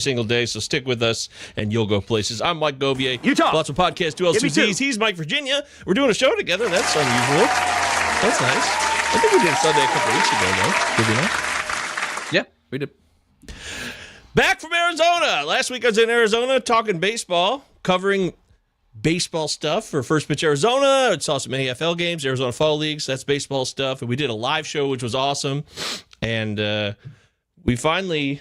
single day, so stick with us and you'll go places. I'm Mike Govier, Utah. Pallazzo Podcast, 2L2Ds. He's Mike Virginia. We're doing a show together. That's unusual. That's nice. I think we did Sunday a couple weeks ago, though. Did we not? Yeah, we did. Back from Arizona. Last week I was in Arizona talking baseball, covering baseball stuff for First Pitch Arizona. I saw some AFL games, Arizona Fall Leagues. That's baseball stuff. And we did a live show, which was awesome. And we finally...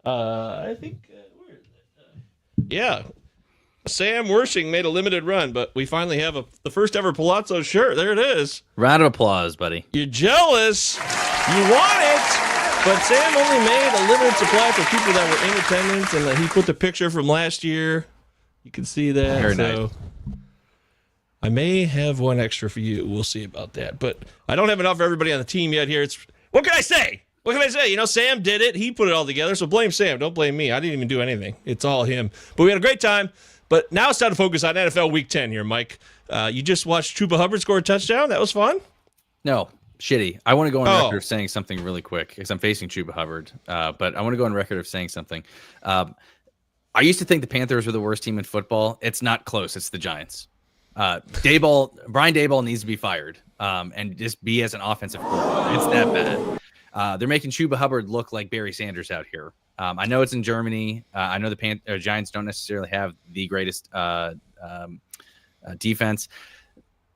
I think, where is it? Yeah, Sam Wershing made a limited run, but we finally have the first ever Pallazzo shirt. There it is. Round of applause, buddy. You're jealous. You want it, but Sam only made a limited supply for people that were in attendance, and he put the picture from last year. You can see that. Very nice. I may have one extra for you. We'll see about that, but I don't have enough for everybody on the team yet here. What can I say? What can I say? You know, Sam did it. He put it all together, so blame Sam. Don't blame me. I didn't even do anything. It's all him. But we had a great time. But now it's time to focus on NFL Week 10 here, Mike. You just watched Chuba Hubbard score a touchdown. That was fun? No, shitty. I want to go on record of saying something really quick because I'm facing Chuba Hubbard. But I want to go on record of saying something. I used to think the Panthers were the worst team in football. It's not close. It's the Giants. Brian Daboll needs to be fired and just be as an offensive coordinator. It's that bad. They're making Chuba Hubbard look like Barry Sanders out here. I know it's in Germany. I know the Giants don't necessarily have the greatest defense.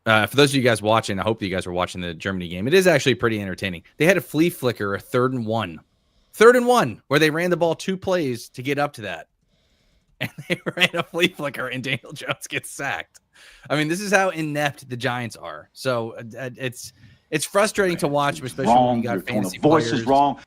For those of you guys watching, I hope that you guys were watching the Germany game. It is actually pretty entertaining. They had a flea flicker, a 3rd and 1, where they ran the ball 2 plays to get up to that. And they ran a flea flicker, and Daniel Jones gets sacked. I mean, this is how inept the Giants are. So it's frustrating to watch, especially when you got fantasy players. Voice is wrong.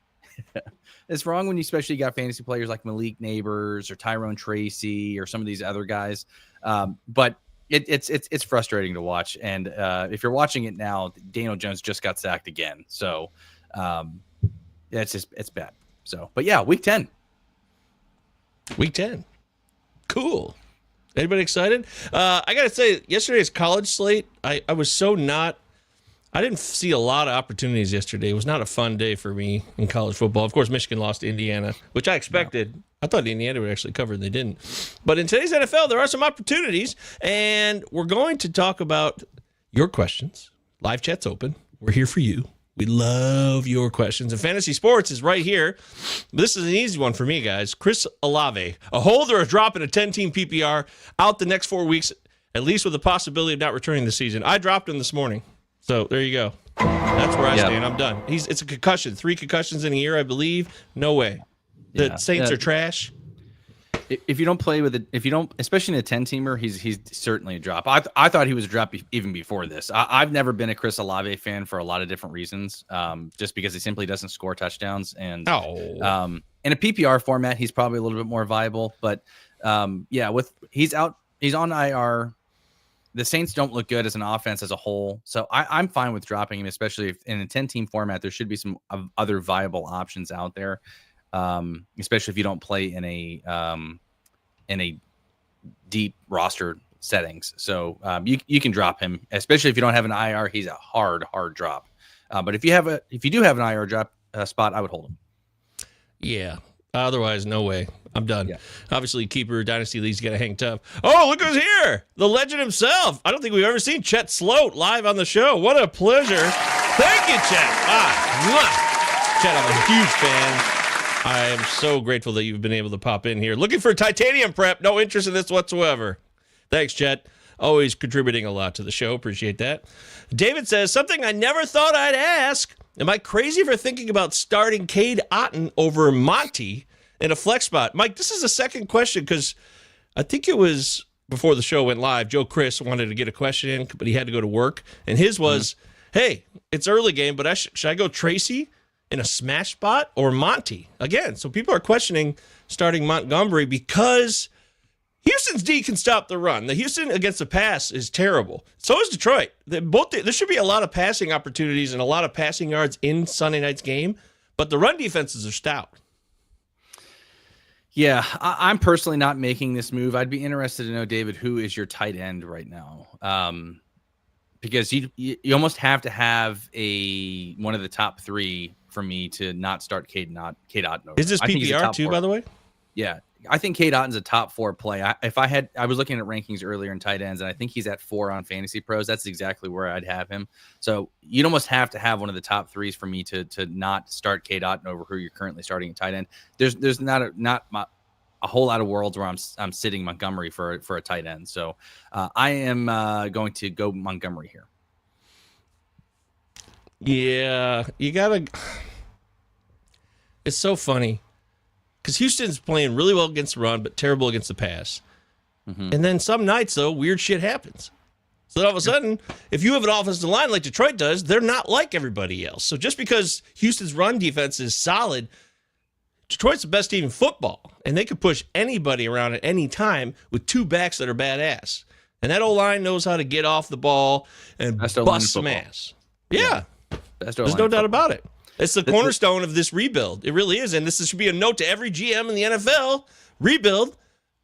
It's wrong when you especially got fantasy players like Malik Neighbors or Tyrone Tracy or some of these other guys. But it's frustrating to watch. And if you're watching it now, Daniel Jones just got sacked again. So it's bad. So, but yeah, Week 10. Week 10. Cool. Anybody excited? I got to say, yesterday's college slate, I was so not. I didn't see a lot of opportunities yesterday. It was not a fun day for me in college football. Of course, Michigan lost to Indiana, which I expected. No. I thought Indiana would actually cover, and they didn't. But in today's NFL, there are some opportunities, and we're going to talk about your questions. Live chat's open. We're here for you. We love your questions. And fantasy sports is right here. This is an easy one for me, guys. Chris Olave, a hold or a drop in a 10-team PPR, out the next 4 weeks, at least with the possibility of not returning this season. I dropped him this morning. So there you go. That's where I stand. I'm done. It's a concussion. 3 concussions in a year, I believe. No way. The Saints are trash. If you don't play with it, especially in a 10-teamer, he's certainly a drop. I thought he was a drop even before this. I've never been a Chris Olave fan for a lot of different reasons, just because he simply doesn't score touchdowns. And in a PPR format, he's probably a little bit more viable. But he's on IR. The Saints don't look good as an offense as a whole. So I'm fine with dropping him, especially if in a 10-team format, there should be some other viable options out there. Especially if you don't play in a deep roster settings. So you can drop him, especially if you don't have an IR. He's a hard drop. But if you do have an IR drop spot, I would hold him. Yeah. Otherwise, no way. I'm done. Yeah. Obviously, keeper dynasty leagues got to hang tough. Oh, look who's here! The legend himself. I don't think we've ever seen Chet Sloat live on the show. What a pleasure! Thank you, Chet. Chet, I'm a huge fan. I am so grateful that you've been able to pop in here. Looking for titanium prep. No interest in this whatsoever. Thanks, Chet. Always contributing a lot to the show. Appreciate that. David says, something I never thought I'd ask. Am I crazy for thinking about starting Cade Otton over Monty in a flex spot? Mike, this is the second question because I think it was before the show went live. Joe Chris wanted to get a question in, but he had to go to work. And his was, hey, it's early game, but should I go Tracy in a smash spot or Monty? Again, so people are questioning starting Montgomery because Houston's D can stop the run. The Houston against the pass is terrible. So is Detroit. There should be a lot of passing opportunities and a lot of passing yards in Sunday night's game, but the run defenses are stout. Yeah, I'm personally not making this move. I'd be interested to know, David, who is your tight end right now? Because you almost have to have one of the top 3 for me to not start Cade Otton. Is this PPR too, by the way? Yeah. I think Cade Otton's a top 4 play. I was looking at rankings earlier in tight ends, and I think he's at 4 on Fantasy Pros. That's exactly where I'd have him. So you'd almost have to have one of the top 3s for me to not start Cade Otton over who you're currently starting at tight end. There's not a whole lot of worlds where I'm sitting Montgomery for a tight end. So I am going to go Montgomery here. Yeah, you gotta. It's so funny because Houston's playing really well against the run, but terrible against the pass. Mm-hmm. And then some nights, though, weird shit happens. So all of a sudden, if you have an offensive line like Detroit does, they're not like everybody else. So just because Houston's run defense is solid, Detroit's the best team in football, and they could push anybody around at any time with 2 backs that are badass. And that O-line knows how to get off the ball and bust some ass. Yeah. There's no doubt about it. It's the cornerstone of this rebuild. It really is. And this should be a note to every GM in the NFL. Rebuild.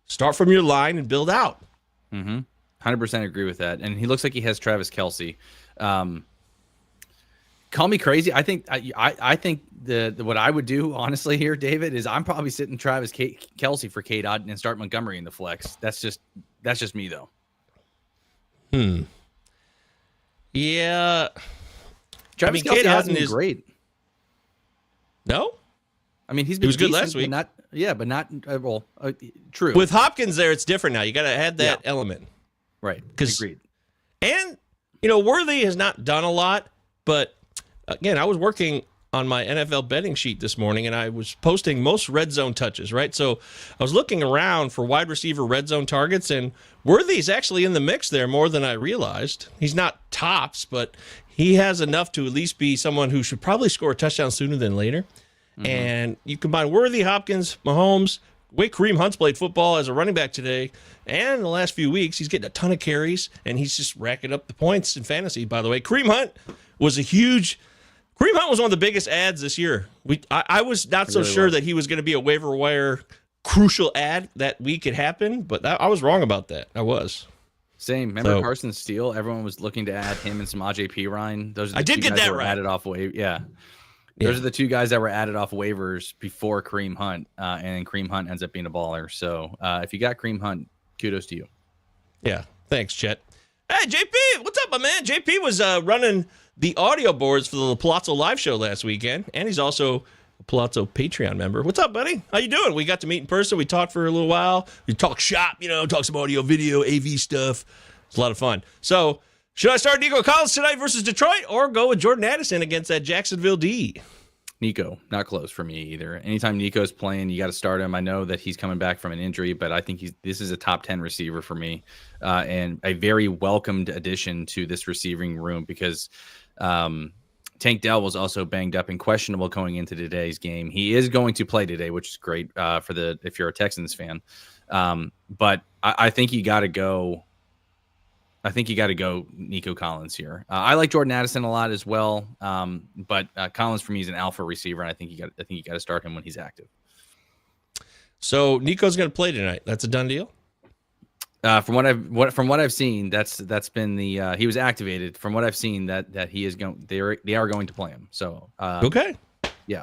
Start from your line and build out. 100% agree with that. And he looks like he has Travis Kelce. Call me crazy. I think what I would do, honestly, here, David, is I'm probably sitting Travis Kelce for Cade Otton and start Montgomery in the flex. That's just me, though. Yeah. Travis Kelce hasn't been great. No? I mean, he was good last week. But not true. With Hopkins there, it's different now. You got to add that element. Right. Agreed. And, Worthy has not done a lot, but, again, I was working on my NFL betting sheet this morning, and I was posting most red zone touches, right? So I was looking around for wide receiver red zone targets, and Worthy's actually in the mix there more than I realized. He's not tops, but he has enough to at least be someone who should probably score a touchdown sooner than later. Mm-hmm. And you combine Worthy, Hopkins, Mahomes, the way Kareem Hunt's played football as a running back today, and in the last few weeks, he's getting a ton of carries, and he's just racking up the points in fantasy, by the way. Kareem Hunt was one of the biggest ads this year. I was not so sure that he was going to be a waiver wire crucial ad that week it happened, but I was wrong about that. I was. Same. Remember Carson Steele? Everyone was looking to add him and some AJ Ryan. Those are the two guys that were added off waivers. Yeah. Those are the 2 guys that were added off waivers before Kareem Hunt, and Kareem Hunt ends up being a baller. So if you got Kareem Hunt, kudos to you. Yeah. Thanks, Chet. Hey, JP, what's up, my man? JP was running the audio boards for the Pallazzo live show last weekend, and he's also a Pallazzo Patreon member. What's up, buddy? How you doing? We got to meet in person. We talked for a little while. We talked shop, talk some audio, video, AV stuff. It's a lot of fun. So should I start Nico Collins tonight versus Detroit, or go with Jordan Addison against that Jacksonville D? Nico, not close for me either. Anytime Nico's playing, you got to start him. I know that he's coming back from an injury, but I think this is a top 10 receiver for me, and a very welcomed addition to this receiving room because Tank Dell was also banged up and questionable going into today's game. He is going to play today, which is great if you're a Texans fan. But I think you got to go. I think you got to go Nico Collins here. I like Jordan Addison a lot as well, but Collins for me is an alpha receiver, and I think you got to start him when he's active. So Nico's going to play tonight. That's a done deal. From what I've seen, that's been the he was activated. From what I've seen, that he is going. They are going to play him. So okay, yeah.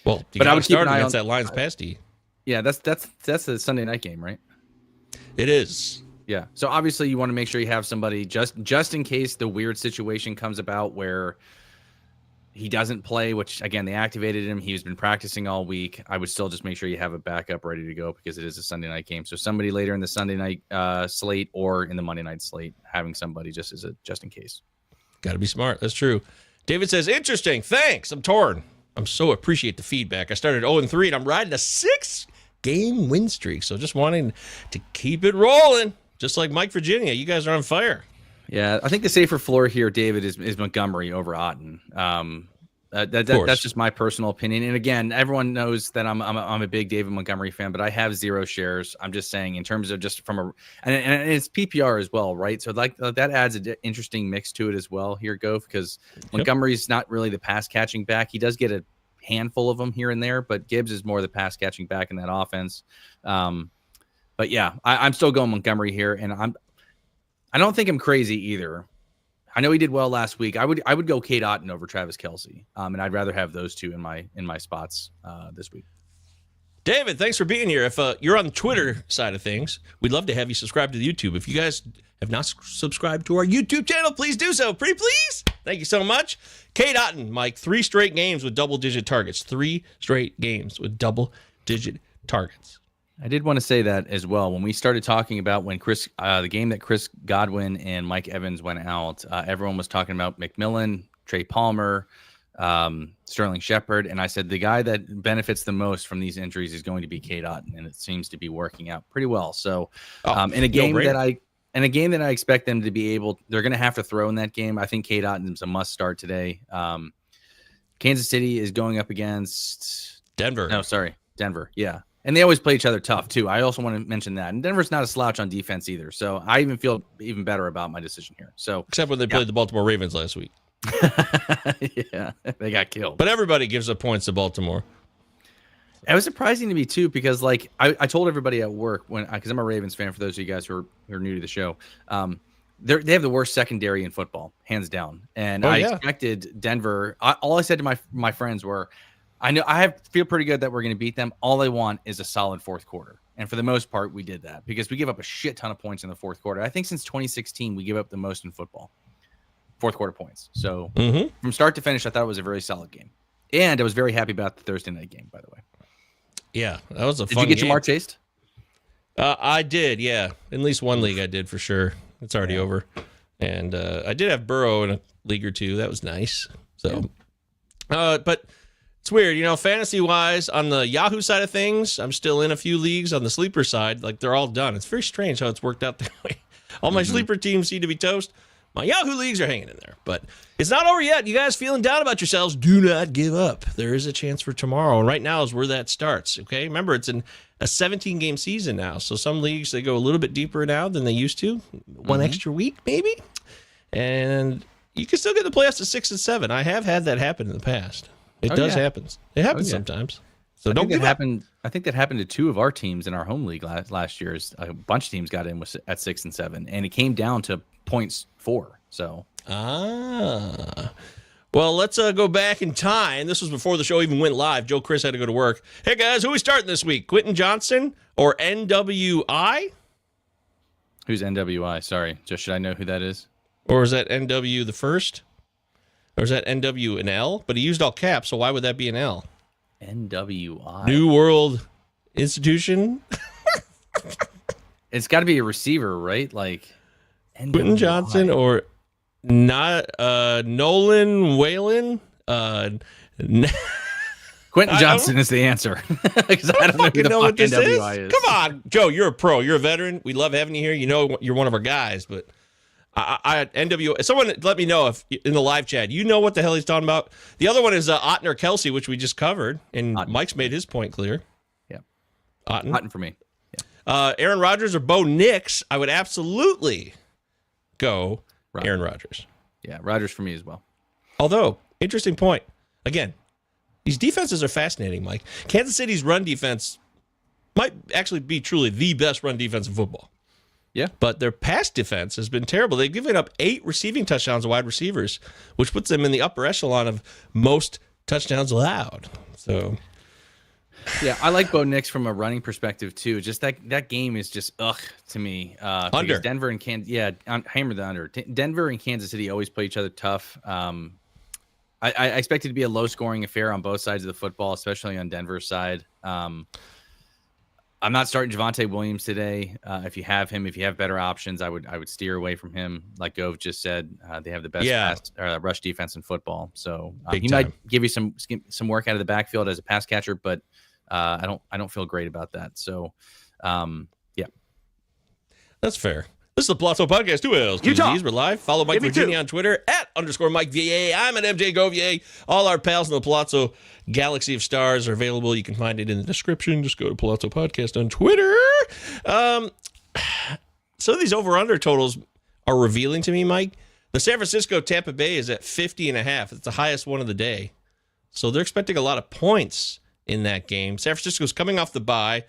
Well, but I would start against that Lions pass D. Yeah, that's the Sunday night game, right? It is. Yeah. So obviously you want to make sure you have somebody just in case the weird situation comes about where he doesn't play, which again, they activated him. He's been practicing all week. I would still just make sure you have a backup ready to go because it is a Sunday night game. So somebody later in the Sunday night slate or in the Monday night slate, having somebody just in case. Got to be smart. That's true. David says, interesting. Thanks. I'm torn. I'm so appreciate the feedback. I started 0-3 and I'm riding a 6-game win streak. So just wanting to keep it rolling. Just like Mike Virginia, you guys are on fire. Yeah, I think the safer floor here, David, is Montgomery over Otton. That's just my personal opinion. And again, everyone knows that I'm a big David Montgomery fan, but I have 0 shares. I'm just saying in terms of just from and it's PPR as well, right? So like that adds an interesting mix to it as well here, Gove, because Montgomery's not really the pass catching back. He does get a handful of them here and there, but Gibbs is more the pass catching back in that offense. But yeah, I'm still going Montgomery here, and I don't think I'm crazy either. I know he did well last week. I would go Cade Otton over Travis Kelce, and I'd rather have those two in my spots this week. David, thanks for being here. If you're on the Twitter side of things, we'd love to have you subscribe to the YouTube. If you guys have not subscribed to our YouTube channel, please do so. Pretty please. Thank you so much. Kate Otten, Mike, 3 straight games with double-digit targets. 3 straight games with double-digit targets. I did want to say that as well. When we started talking about when the game that Chris Godwin and Mike Evans went out, everyone was talking about McMillan, Trey Palmer, Sterling Shepard, and I said the guy that benefits the most from these injuries is going to be Kate Otten, and it seems to be working out pretty well. So, in a game that I expect them to be able, they're going to have to throw in that game. I think Kate Otten's a must start today. Kansas City is going up against Denver. Denver. Yeah. And they always play each other tough too. I also want to mention that. And Denver's not a slouch on defense either. So I even feel even better about my decision here. So except when they played the Baltimore Ravens last week. Yeah, they got killed. But everybody gives up points to Baltimore. It was surprising to me too, because like I told everybody at work because I'm a Ravens fan. For those of you guys who are new to the show, they have the worst secondary in football, hands down. And I expected Denver. All I said to my friends were, I feel pretty good that we're going to beat them. All I want is a solid fourth quarter. And for the most part, we did that because we give up a shit ton of points in the fourth quarter. I think since 2016, we give up the most in football, fourth quarter points. So from start to finish, I thought it was a very solid game. And I was very happy about the Thursday night game, by the way. Yeah, that was a fun game. Did you get Jamar chased? I did, yeah. In at least one league I did for sure. It's already over. And I did have Burrow in a league or two. That was nice. So, but it's weird, fantasy-wise, on the Yahoo side of things, I'm still in a few leagues. On the sleeper side, like, they're all done. It's very strange how it's worked out that way. All my sleeper teams seem to be toast. My Yahoo leagues are hanging in there. But it's not over yet. You guys feeling down about yourselves, do not give up. There is a chance for tomorrow. And right now is where that starts, okay? Remember, it's a 17-game season now. So some leagues, they go a little bit deeper now than they used to. One extra week, maybe. And you can still get the playoffs to 6 and 7. I have had that happen in the past. It does happen. It happens sometimes. So don't give up. I think that happened to 2 of our teams in our home league last year. A bunch of teams got in at 6 and 7, and it came down to points 4. So well, let's go back in time. This was before the show even went live. Joe Chris had to go to work. Hey guys, who are we starting this week? Quentin Johnson or NWI? Who's NWI? Sorry, should I know who that is? Or is that NW the first? Or is that NW an L? But he used all caps, so why would that be an L? NWI. New World Institution? It's got to be a receiver, right? Like NWI. Quentin Johnson or not Nolan Whalen? Quentin Johnson is the answer. Because I don't know what this NWI is. Come on, Joe, you're a pro. You're a veteran. We love having you here. You're one of our guys, but NW. Someone let me know if in the live chat you know what the hell he's talking about. The other one is Otten or Kelsey, which we just covered, and Otten. Mike's made his point clear. Yeah, Otten for me. Yeah. Aaron Rodgers or Bo Nix. I would absolutely go Aaron Rodgers. Yeah, Rodgers for me as well. Although interesting point. Again, these defenses are fascinating, Mike. Kansas City's run defense might actually be truly the best run defense in football. Yeah. But their pass defense has been terrible. They've given up 8 receiving touchdowns to wide receivers, which puts them in the upper echelon of most touchdowns allowed. So, yeah, I like Bo Nix from a running perspective too. Just that game is just to me. Under Denver and Kansas, hammer the under. Denver and Kansas City always play each other tough. I expect it to be a low-scoring affair on both sides of the football, especially on Denver's side. I'm not starting Javonte Williams today. If you have him, if you have better options, I would steer away from him. Like Gove just said, they have the best rush defense in football. So he might give you some work out of the backfield as a pass catcher, but I don't feel great about that. So yeah, that's fair. This is the Pallazzo Podcast, 2 L's, 2 Z's. We're live. Follow Mike Virginia on Twitter @_Mike VA. I'm at MJ Govier. All our pals in the Pallazzo Galaxy of Stars are available. You can find it in the description. Just go to Pallazzo Podcast on Twitter. Some of these over-under totals are revealing to me, Mike. The San Francisco Tampa Bay is at 50.5. It's the highest one of the day. So they're expecting a lot of points in that game. San Francisco's coming off the bye.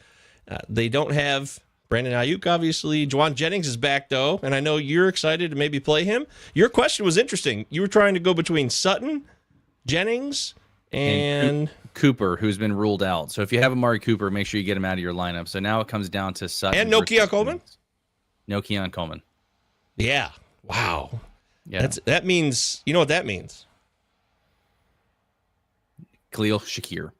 They don't have Brandon Ayuk, obviously. Juwan Jennings is back, though, and I know you're excited to maybe play him. Your question was interesting. You were trying to go between Sutton, Jennings, and Cooper, who's been ruled out. So if you have Amari Cooper, make sure you get him out of your lineup. So now it comes down to Sutton. And no Keon Coleman? No Keon Coleman. Yeah. Wow. Yeah. That means, you know what that means? Khalil Shakir.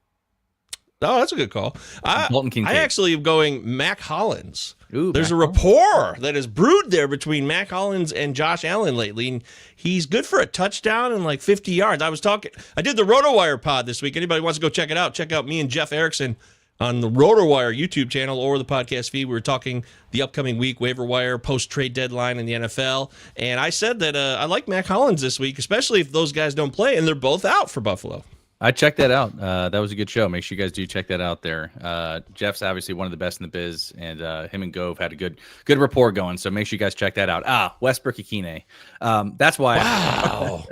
Oh, that's a good call. Dalton Kincaid. I actually am going Mac Hollins. Ooh, There's Mac a rapport that has brewed there between Mac Hollins and Josh Allen lately, and he's good for a touchdown and like 50 yards. I did the RotoWire pod this week. Anybody wants to go check it out, check out me and Jeff Erickson on the RotoWire YouTube channel or the podcast feed. We were talking the upcoming week, waiver wire, post-trade deadline in the NFL, and I said that I like Mac Hollins this week, especially if those guys don't play, and they're both out for Buffalo. I checked that out. That was a good show. Make sure you guys do check that out there. Jeff's obviously one of the best in the biz, and him and Gove had a good rapport going. So make sure you guys check that out. Westbrook Akine. That's why. Wow.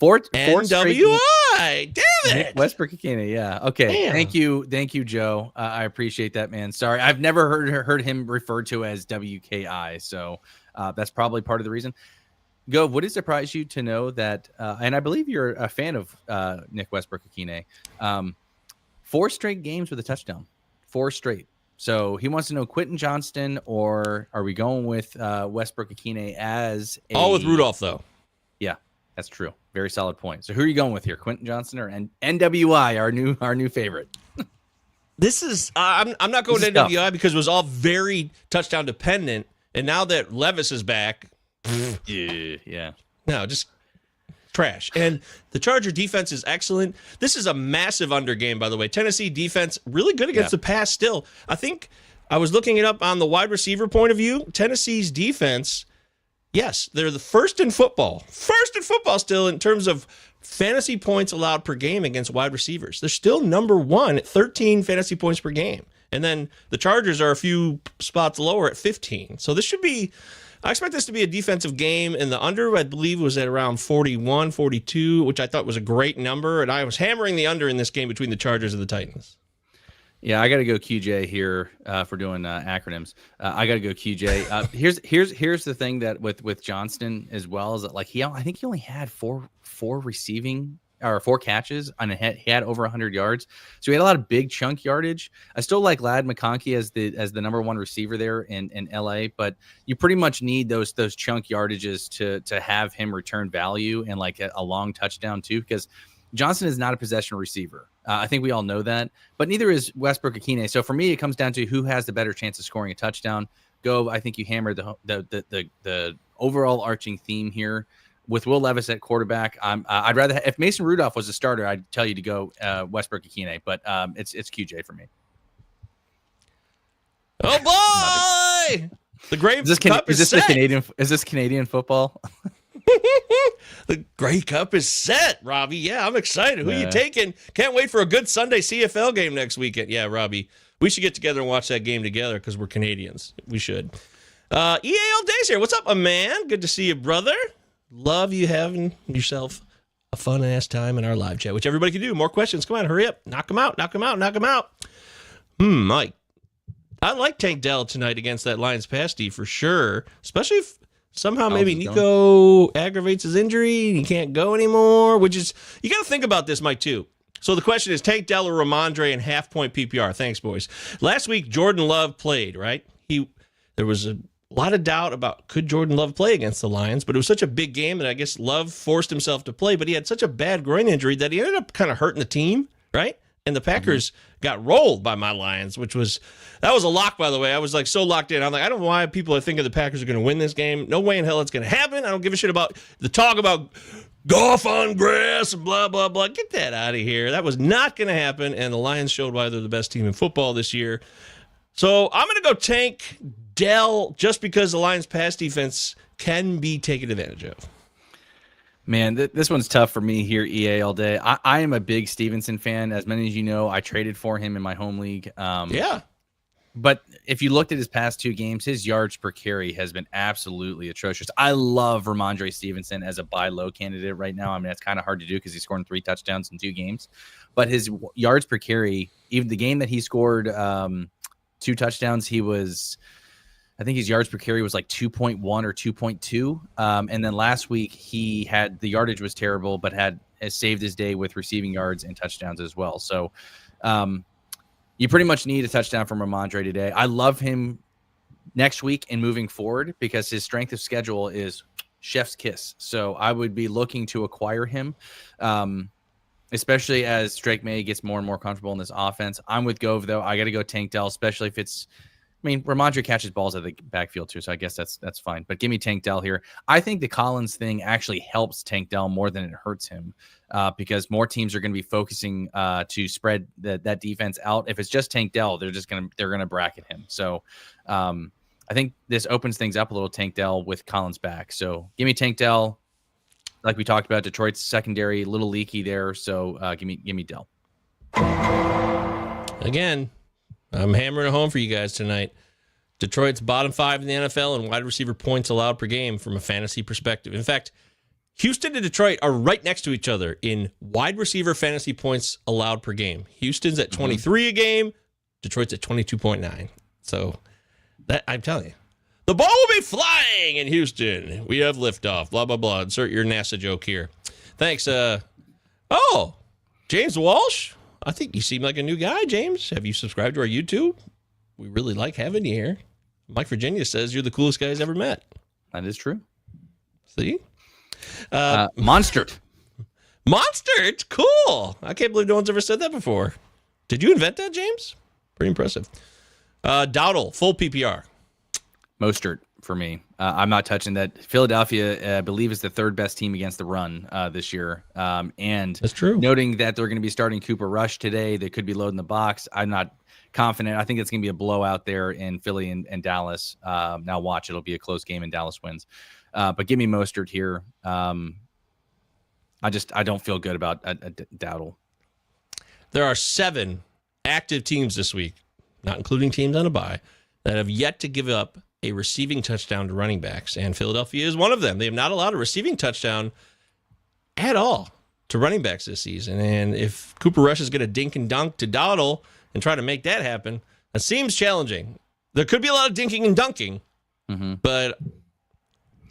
four NWI. Damn it. Westbrook Akine. Yeah. Okay. Damn. Thank you, Joe. I appreciate that, man. Sorry, I've never heard him referred to as WKI. So that's probably part of the reason. Gove, would it surprise you to know that, and I believe you're a fan of Nick Westbrook Akine, 4 straight games with a touchdown, 4 straight. So he wants to know Quentin Johnston, or are we going with Westbrook Akine as all with Rudolph though? Yeah, that's true. Very solid point. So who are you going with here, Quentin Johnston or NWI, our new favorite? This is I'm not going to NWI because it was all very touchdown dependent, and now that Levis is back. Yeah. No, just trash. And the Charger defense is excellent. This is a massive under game, by the way. Tennessee defense really good against the pass still. I think I was looking it up on the wide receiver point of view. Tennessee's defense, yes, they're the first in football still in terms of fantasy points allowed per game against wide receivers. They're still number 1 at 13 fantasy points per game. And then the Chargers are a few spots lower at 15. So I expect this to be a defensive game, and the under, I believe, was at around 41, 42, which I thought was a great number, and I was hammering the under in this game between the Chargers and the Titans. Yeah, I got to go QJ here for doing acronyms. I got to go QJ. Here's the thing that with Johnston as well is that I think he only had four receiving or 4 catches and he had over 100 yards. So he had a lot of big chunk yardage. I still like Ladd McConkey as the number 1 receiver there in LA, but you pretty much need those chunk yardages to have him return value and like a long touchdown too, because Johnson is not a possession receiver. I think we all know that, but neither is Westbrook Akine. So for me, it comes down to who has the better chance of scoring a touchdown. I think you hammered the overall arching theme here. With Will Levis at quarterback, I'd rather if Mason Rudolph was a starter, I'd tell you to go Westbrook Akine, but it's QJ for me. Oh boy, the Grey Cup is set. Is this Canadian football? The Grey Cup is set, Robbie. Yeah, I'm excited. Who are you taking? Can't wait for a good Sunday CFL game next weekend. Yeah, Robbie, we should get together and watch that game together because we're Canadians. We should. EAL Days here. What's up, my man? Good to see you, brother. Love you having yourself a fun-ass time in our live chat, which everybody can do. More questions. Come on, hurry up. Knock them out. Mike. I like Tank Dell tonight against that Lions pass D for sure, especially if somehow maybe Nico aggravates his injury and he can't go anymore, which is, you got to think about this, Mike, too. So the question is Tank Dell or Ramondre in half-point PPR. Thanks, boys. Last week, Jordan Love played, right? There was a lot of doubt about could Jordan Love play against the Lions, but it was such a big game that I guess Love forced himself to play, but he had such a bad groin injury that he ended up kind of hurting the team, right? And the Packers got rolled by my Lions, that was a lock, by the way. I was like so locked in. I'm like, I don't know why people are thinking the Packers are going to win this game. No way in hell it's going to happen. I don't give a shit about the talk about golf on grass and blah, blah, blah. Get that out of here. That was not going to happen, and the Lions showed why they're the best team in football this year. So I'm going to go Tank Dell just because the Lions' pass defense can be taken advantage of. Man, this one's tough for me here, EA all day. I am a big Stevenson fan. As many as you know, I traded for him in my home league. Yeah. But if you looked at his past 2 games, his yards per carry has been absolutely atrocious. I love Ramondre Stevenson as a buy low candidate right now. I mean, that's kind of hard to do because he's scoring 3 touchdowns in 2 games. But his yards per carry, even the game that he scored 2 touchdowns, I think his yards per carry was like 2.1 or 2.2. And then last week the yardage was terrible, but had has saved his day with receiving yards and touchdowns as well. So you pretty much need a touchdown from Ramondre today. I love him next week and moving forward because his strength of schedule is chef's kiss. So I would be looking to acquire him, especially as Drake May gets more and more comfortable in this offense. I'm with Gove, though. I got to go Tank Dell, especially if it's – I mean, Ramondre catches balls at the backfield, too, so I guess that's fine. But give me Tank Dell here. I think the Collins thing actually helps Tank Dell more than it hurts him because more teams are going to be focusing to spread that defense out. If it's just Tank Dell, they're gonna bracket him. So I think this opens things up a little, Tank Dell with Collins back. So give me Tank Dell. Like we talked about, Detroit's secondary, a little leaky there. So give me Dell. Again, I'm hammering it home for you guys tonight. Detroit's bottom 5 in the NFL in wide receiver points allowed per game from a fantasy perspective. In fact, Houston and Detroit are right next to each other in wide receiver fantasy points allowed per game. Houston's at 23 a game. Detroit's at 22.9. So that I'm telling you, the ball will be flying in Houston. We have liftoff. Blah, blah, blah. Insert your NASA joke here. Thanks. James Walsh. I think you seem like a new guy, James. Have you subscribed to our YouTube? We really like having you here. Mike Virginia says you're the coolest guy he's ever met. That is true. See? Monstered. Monstered? Cool. I can't believe no one's ever said that before. Did you invent that, James? Pretty impressive. Dowdle, full PPR. Mostert for me. I'm not touching that. Philadelphia, I believe, is the 3rd best team against the run this year. And that's true. Noting that they're going to be starting Cooper Rush today, they could be loading the box. I'm not confident. I think it's going to be a blowout there in Philly and Dallas. Now watch, it'll be a close game and Dallas wins. But give me Mostert here. I don't feel good about Dowdle. There are 7 active teams this week, not including teams on a bye, that have yet to give up a receiving touchdown to running backs, and Philadelphia is one of them. They have not allowed a receiving touchdown at all to running backs this season. And if Cooper Rush is going to dink and dunk to Dowdle and try to make that happen, it seems challenging. There could be a lot of dinking and dunking, but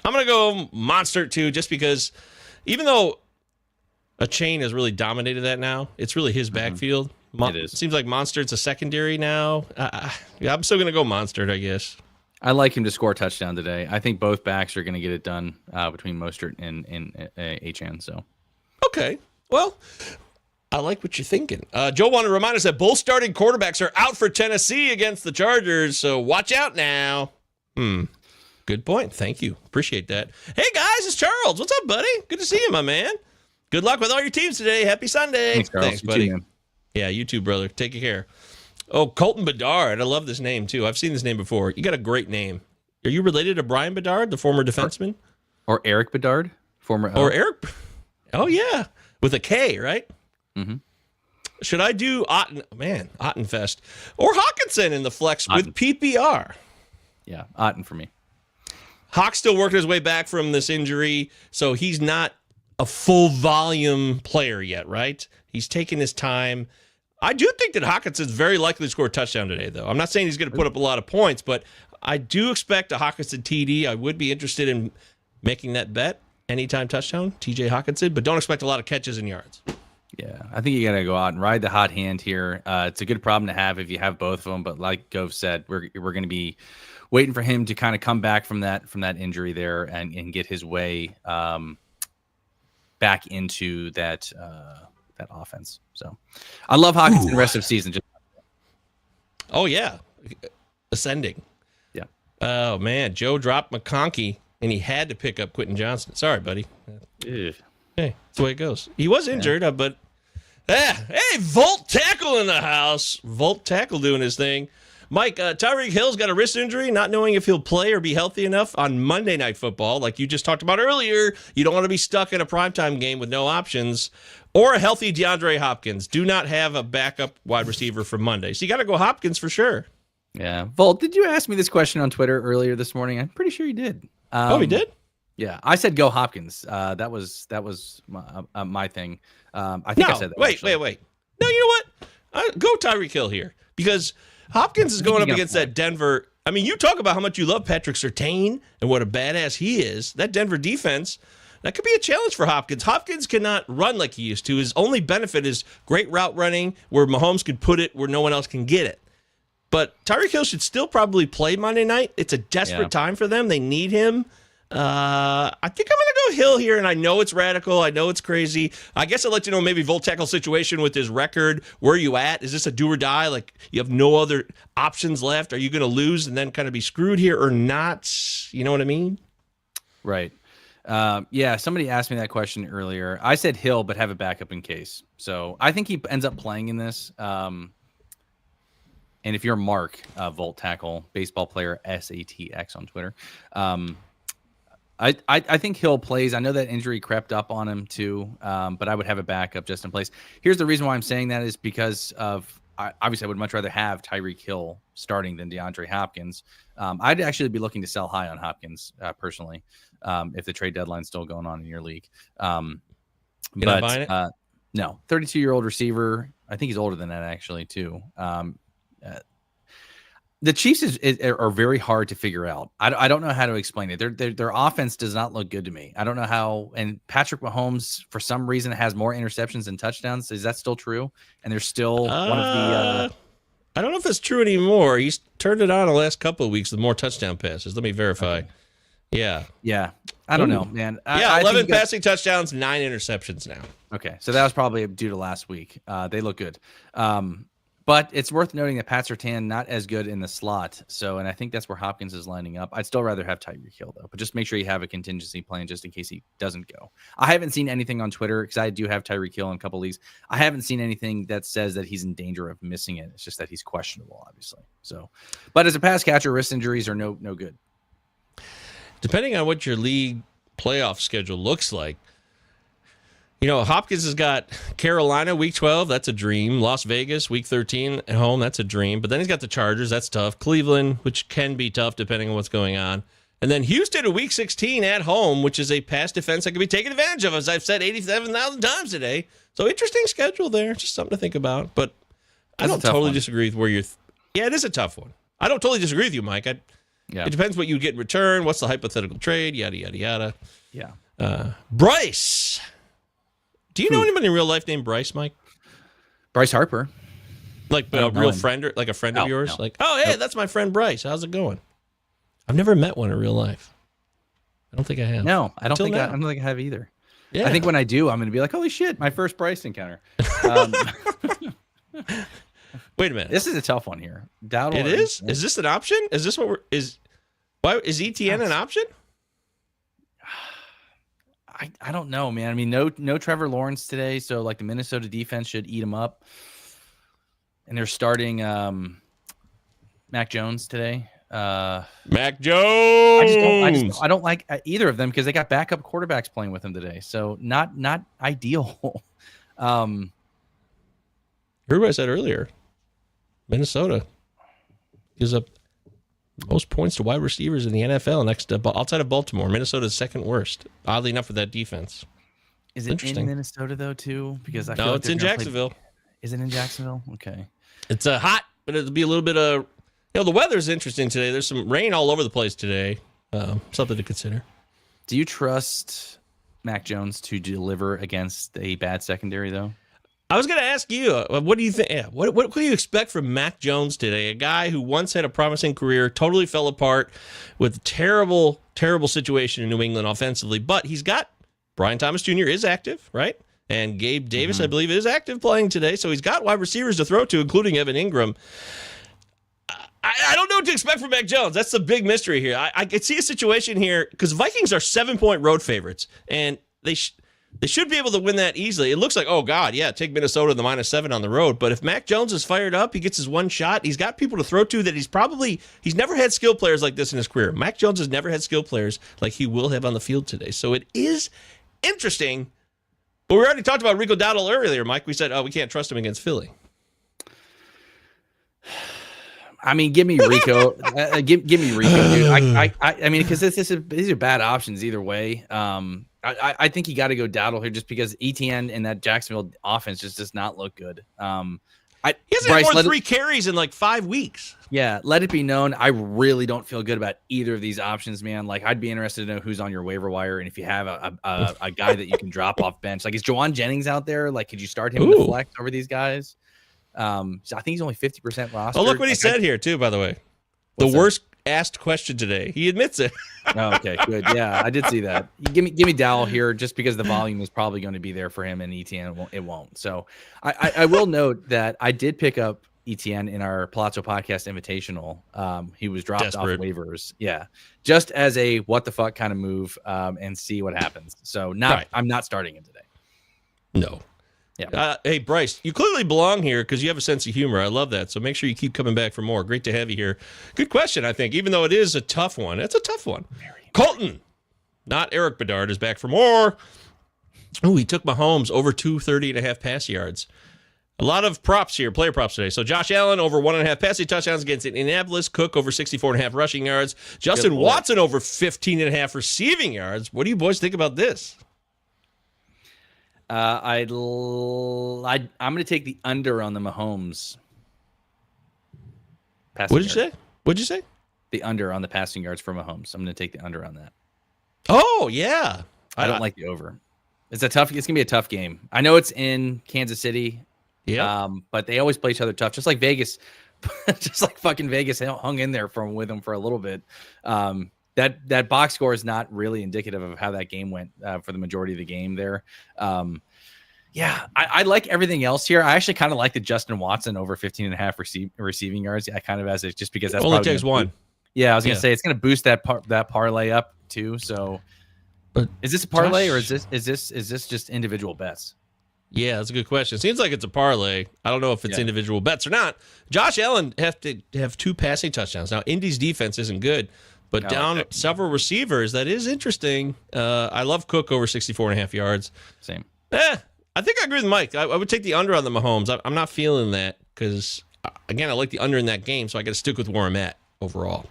I'm going to go Monster too, just because even though a chain has really dominated that now, it's really his backfield. It is. It seems like Monster's a secondary now. I'm still going to go Monster, I guess. I like him to score a touchdown today. I think both backs are going to get it done between Mostert and Achane. So, okay. Well, I like what you're thinking. Joe wanted to remind us that both starting quarterbacks are out for Tennessee against the Chargers, so watch out now. Good point. Thank you. Appreciate that. Hey, guys, it's Charles. What's up, buddy? Good to see you, my man. Good luck with all your teams today. Happy Sunday. Thanks, Charles. Thanks, buddy. Yeah, you too, brother. Take care. Oh, Colton Bedard. I love this name, too. I've seen this name before. You got a great name. Are you related to Brian Bedard, the former defenseman? Or Eric Bedard, former... Or Eric... Oh, yeah. With a K, right? Should I do Ottenfest or Hawkinson in the flex with PPR? Yeah, Otten for me. Hawk's still working his way back from this injury, so he's not a full volume player yet, right? He's taking his time. I do think that Hawkinson's very likely to score a touchdown today, though. I'm not saying he's going to put up a lot of points, but I do expect a Hawkinson TD. I would be interested in making that bet. Anytime touchdown, TJ Hawkinson, but don't expect a lot of catches and yards. Yeah, I think you got to go out and ride the hot hand here. It's a good problem to have if you have both of them, but like Gove said, we're going to be waiting for him to kind of come back from that injury there and get his way back into that offense. So I love Hawkinson the rest of the season. Oh, yeah. Ascending. Yeah. Oh, man. Joe dropped McConkey, and he had to pick up Quentin Johnson. Sorry, buddy. Ew. Hey, that's the way it goes. He was injured, but... hey, Volt Tackle in the house. Volt Tackle doing his thing. Mike, Tyreek Hill's got a wrist injury, not knowing if he'll play or be healthy enough on Monday Night Football. Like you just talked about earlier, you don't want to be stuck in a primetime game with no options. Or a healthy DeAndre Hopkins. Do not have a backup wide receiver for Monday. So you got to go Hopkins for sure. Yeah. Volt, did you ask me this question on Twitter earlier this morning? I'm pretty sure you did. He did? Yeah. I said go Hopkins. That was my thing. I think I said that. Wait. No, you know what? Go Tyreek Hill here. Because Hopkins is going up against that Denver. I mean, you talk about how much you love Patrick Surtain and what a badass he is. That Denver defense, that could be a challenge for Hopkins. Hopkins cannot run like he used to. His only benefit is great route running where Mahomes can put it where no one else can get it. But Tyreek Hill should still probably play Monday night. It's a desperate time for them. They need him. I think I'm going to go Hill here, and I know it's radical. I know it's crazy. I guess I'd let you know maybe Volt tackle situation with his record. Where are you at? Is this a do or die? Like, you have no other options left? Are you going to lose and then kind of be screwed here or not? You know what I mean? Right. Yeah, somebody asked me that question earlier. I said Hill, but have a backup in case. So I think he ends up playing in this. And if you're Mark, Volt tackle, baseball player, SATX on Twitter, I think Hill plays. I know that injury crept up on him too, but I would have a backup just in place. Here's the reason why I'm saying that is because of obviously I would much rather have Tyreek Hill starting than DeAndre Hopkins. I'd actually be looking to sell high on Hopkins personally if the trade deadline's still going on in your league. You're not buying it? No, 32-year-old receiver. I think he's older than that actually too. The Chiefs are very hard to figure out. I don't know how to explain it. Their offense does not look good to me. I don't know how. And Patrick Mahomes, for some reason, has more interceptions than touchdowns. Is that still true? And they're still one of the. I don't know if that's true anymore. He's turned it on the last couple of weeks with more touchdown passes. Let me verify. Okay. Yeah. I don't know, man. 11 passing touchdowns, 9 interceptions now. Okay, so that was probably due to last week. They look good. But it's worth noting that Pat Surtain not as good in the slot. So, and I think that's where Hopkins is lining up. I'd still rather have Tyreek Hill, though. But just make sure you have a contingency plan just in case he doesn't go. I haven't seen anything on Twitter because I do have Tyreek Hill in a couple leagues. I haven't seen anything that says that he's in danger of missing it. It's just that he's questionable, obviously. So, but as a pass catcher, wrist injuries are no good. Depending on what your league playoff schedule looks like, you know, Hopkins has got Carolina week 12. That's a dream. Las Vegas week 13 at home. That's a dream. But then he's got the Chargers. That's tough. Cleveland, which can be tough depending on what's going on. And then Houston at week 16 at home, which is a pass defense that can be taken advantage of, as I've said 87,000 times today. So interesting schedule there. Just something to think about. But I don't totally disagree with where you're. Yeah, it is a tough one. I don't totally disagree with you, Mike. It depends what you get in return. What's the hypothetical trade? Yada, yada, yada. Yeah. Bryce. Do you know anybody in real life named Bryce, Mike? Bryce Harper. Like a real friend, or like a friend of yours? No. Like, oh, hey, that's my friend Bryce. How's it going? I've never met one in real life. I don't think I have. No, I don't think I have either. Yeah. I think when I do, I'm going to be like, holy shit, my first Bryce encounter. Wait a minute. This is a tough one here. Dowdle. It is? Is this an option? Is this what why is ETN an option? I don't know, man. I mean, no Trevor Lawrence today, so like the Minnesota defense should eat him up. And they're starting Mac Jones today. Mac Jones. I don't like either of them because they got backup quarterbacks playing with him today, so not ideal. Heard what I said earlier. Minnesota gives up most points to wide receivers in the NFL next outside of Baltimore. Minnesota's second worst. Oddly enough, with that defense. Is it in Minnesota though too? Because I feel no, like it's in Jacksonville. Is it in Jacksonville? Okay. It's hot, but it'll be a little bit of. You know, the weather's interesting today. There's some rain all over the place today. Something to consider. Do you trust Mac Jones to deliver against a bad secondary though? I was going to ask you, what do you think? Yeah, what do you expect from Mac Jones today? A guy who once had a promising career, totally fell apart with a terrible, terrible situation in New England offensively. But he's got Brian Thomas Jr. is active, right? And Gabe Davis, I believe, is active playing today. So he's got wide receivers to throw to, including Evan Ingram. I don't know what to expect from Mac Jones. That's the big mystery here. I could see a situation here because Vikings are 7-point road favorites, and they should be able to win that easily. It looks like, oh, God, yeah, take Minnesota the -7 on the road. But if Mac Jones is fired up, he gets his one shot. He's got people to throw to that he's never had skill players like this in his career. Mac Jones has never had skill players like he will have on the field today. So it is interesting. But we already talked about Rico Dowdle earlier, Mike. We said, oh, we can't trust him against Philly. I mean, give me Rico. Give me Rico, dude. I mean, because these are bad options either way. I think you got to go Dowdle here just because ETN and that Jacksonville offense just does not look good. He hasn't had more than 3 carries in like 5 weeks. Yeah, let it be known, I really don't feel good about either of these options, man. Like, I'd be interested to know who's on your waiver wire, and if you have a guy that you can drop off bench. Like, is Jawan Jennings out there? Like, could you start him in the flex over these guys? So I think he's only 50% rostered. Oh, look what he said here, too, by the way. The worst asked question today. He admits it. Oh, okay, good. Yeah, I did see that. Give me Dowell here, just because the volume is probably going to be there for him, and ETN it won't. So I will note that I did pick up ETN in our Pallazzo podcast invitational. He was dropped off waivers. Yeah. Just as a what the fuck kind of move, and see what happens. So I'm not starting him today. No. Yeah. Hey, Bryce, you clearly belong here because you have a sense of humor. I love that. So make sure you keep coming back for more. Great to have you here. Good question, I think, even though it is a tough one. It's a tough one. Colton, not Eric Bedard, is back for more. Oh, he took Mahomes over 230.5 pass yards. A lot of props here, player props today. So Josh Allen over 1.5 passing touchdowns against Indianapolis. Cook over 64.5 rushing yards. Justin Watson over 15.5 receiving yards. What do you boys think about this? I'm going to take the under on the Mahomes. What did you say? What'd you say? The under on the passing yards for Mahomes. I'm going to take the under on that. Oh, yeah. I don't like the over. It's going to be a tough game. I know it's in Kansas City. Yeah. But they always play each other tough, just like Vegas, just like fucking Vegas hung in there with them for a little bit. That box score is not really indicative of how that game went for the majority of the game there. I like everything else here. I actually kind of like the Justin Watson over 15.5 receiving yards. I kind of as it just because that's only takes one. Yeah, I was gonna say it's gonna boost that parlay up too. So, but is this a parlay or is this just individual bets? Yeah, that's a good question. It seems like it's a parlay. I don't know if it's individual bets or not. Josh Allen have to have 2 passing touchdowns. Now, Indy's defense isn't good, but down several receivers, that is interesting. I love Cook over 64.5 yards. Same. I think I agree with Mike. I would take the under on the Mahomes. I'm not feeling that because, again, I like the under in that game, so I got to stick with where I'm at overall.